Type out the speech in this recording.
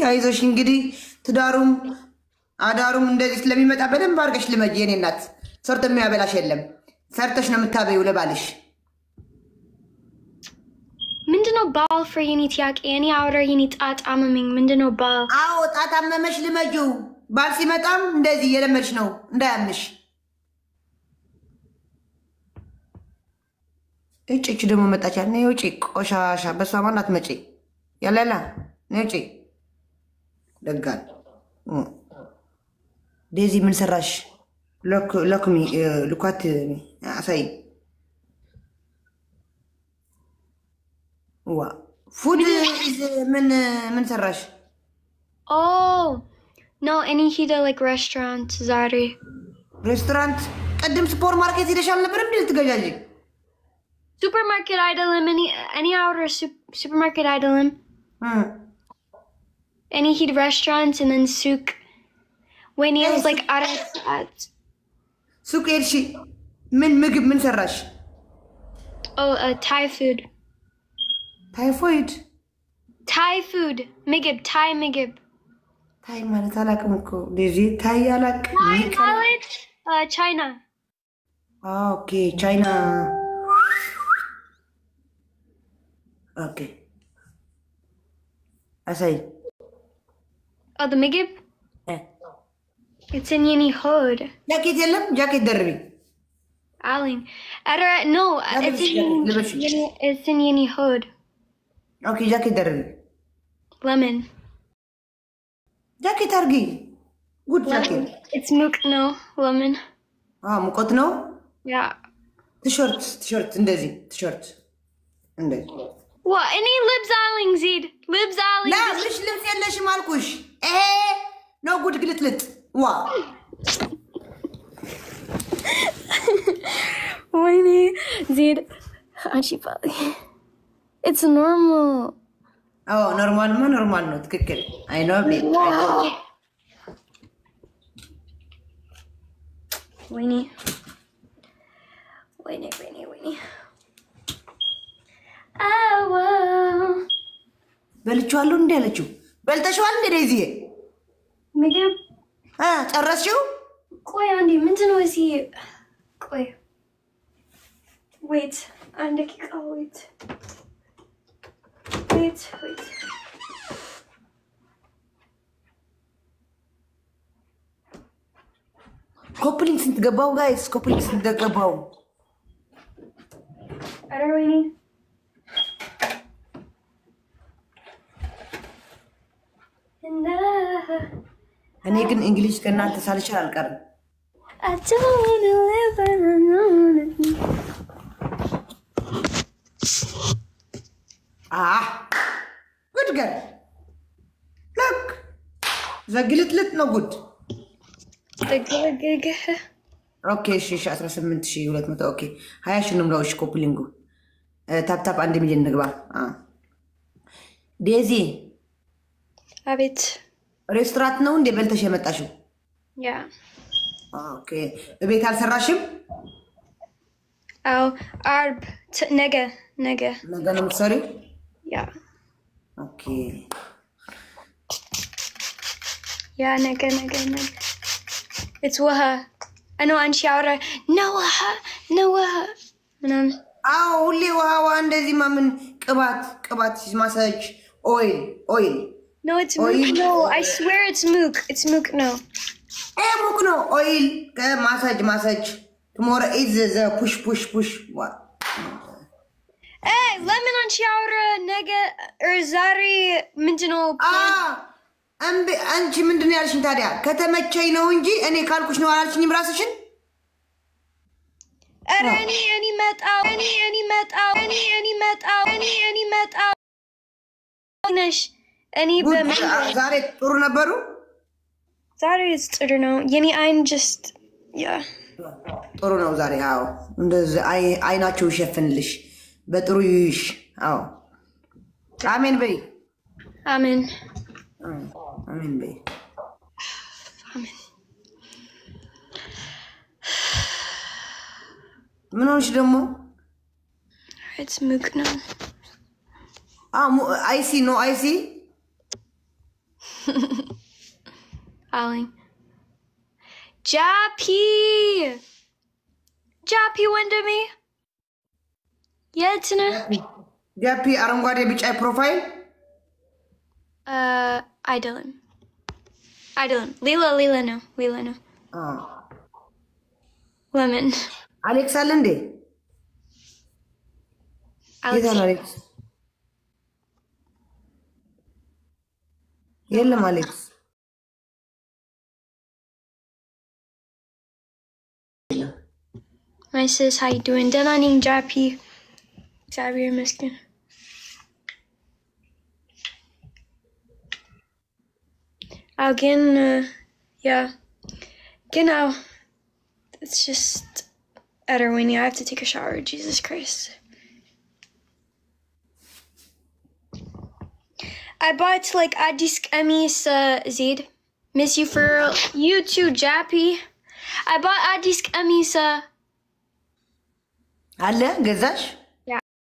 አይዞሽ እንግዲህ ትዳሩም አዳሩም እንደዚህ ስለሚመጣ በደንብ አድርገሽ ልመጂ የኔ እናት ሰርቶ የሚያበላሽ የለም ሰርተሽ ነው የምታበይው ለባልሽ ምንድነው ባል for የኔት ያቄ እኔ አውራ የኔት ጣጣመመኝ ምንድነው ባል አዎ ጣጣመመሽ ልመጂው ባል ሲመጣም እንደዚህ የለመድሽ ነው እንዳያምሽ እጭ ደግሞ መጣች ነይ ውጪ ቆሻሻ በሷ ማናት መጪ ያለላ ነይ ውጪ ደጋል ዴዚ ምን ሰራሽ ለኩሚ ልኳት አሳይ ዋ ፉድ ምን ሰራሽ oh no any ሄደ like restaurant ዛሬ ሬስቶራንት ቀደም ሱፐር ማርኬት ሄደሻል ነበር እንዴ ልትገዛጂ supermarket አይደለም any outer supermarket አይደለም any ሄደ restaurant and then souk when he was like at souk ሄድሽ ምን ምግብ ምን ሰራሽ oh Thai food ታይፎይድ Thai food ምግብ Thai ምግብ Thai ማለት አላውቅም እኮ ዴዚ Thai አላውቅም ማለት China ኦኬ ቻይና ኦኬ አሳይ the ምግብ it's in yeni hood ጃኬት የለም ጃኬት ደርቢ Aling no it's in yeni hood okay jacket darbi lemon jacket argi good jacket it's mook no lemon mukot no yeah t-shirt እንደዚህ t-shirt እንደዚህ what any libs aling zid libs aling لا مش ልብስ የለሽም አልኩሽ no good ግልጥልጥ ዋ ወይኔ zid አንቺ it's normal oh normal ነው ትክክል I know it ወይኔ አዎ በልቻለሁ እንዴ አለችው በልተሽዋል እንዴ ዴዚ ምግብ ጨረስሽው ቆይ አንዴ ምንድነው እዚህ ቆይ wait አንዴ wait ኮፕሊንግ ስንት ገባው ጋይስ ኮፕሊንግ ስንት ገባው አረወይኒ እኔ ግን እንግሊዝ ከናንተ ሳልችል አልቀርም I don't wanna live alone good girl look ዘግልጥልጥ ነው ጉድ ተገገገ ኦኬ እሺ 18200 ኦኬ 20 ሺህ ነው ምራውሽ ኮፕሊንጉ ታፕ 1 ሚሊዮን ንግባ ዴዚ አቤት ሬስቶራንት ነው እንደ በልተሽ የመጣሽው ያ ኦኬ ቤት አልሰራሽም አው አርብ ነገ ነው የምትሰሪው ያ ኦኬ ያ ነገ it's waha I know አንቺ አውራ ነው ምናምን ሁሌ ውሃ እንደዚህ ማምን ቅባት ማሳጅ ኦይል no it's mook no I swear it's mook no mook no oil massage tomorrow is the push what hey lemon አንቺ አውራ ነገ ዛሬ ምንድነው አንቺ ምንድነው ያልሽኝ ታዲያ ከተመቸኝ ነው እንጂ እኔ ካልኩሽ ነው አላልሽኝም ራስሽን እኔ መጣው ነሽ እኔ ዛሬ ጥሩ ነበሩ ዛሬ ጥሩ ነው የኔ አይን just yeah ጥሩ ነው ዛሬ እንደዚህ አይናቸው ይሸፍንልሽ በጥሩ ይሽ አሜን በይ አሜን በይ አሜን ምን ሆነሽ ደግሞ it's mook no I see Aling. Jappy! Jappy ወንድሜ የት ነህ? ጃፒ አረንጓዴ ቢጫ ፕሮፋይል አይደለም ሌላ ነው ለምን አሌክስ አለ እንዴ? አሌክስ የለም አሌክስ My sis, how you doing? Dana ning Jappy. Xavier Miskin. Again, yeah. Genau. It's just Edwin, I have to take a shower. Jesus Christ. I bought like Addis Emmy's Zed. Miss you for you too, Jappy. I bought Addis Emmy's አለ ገዛሽ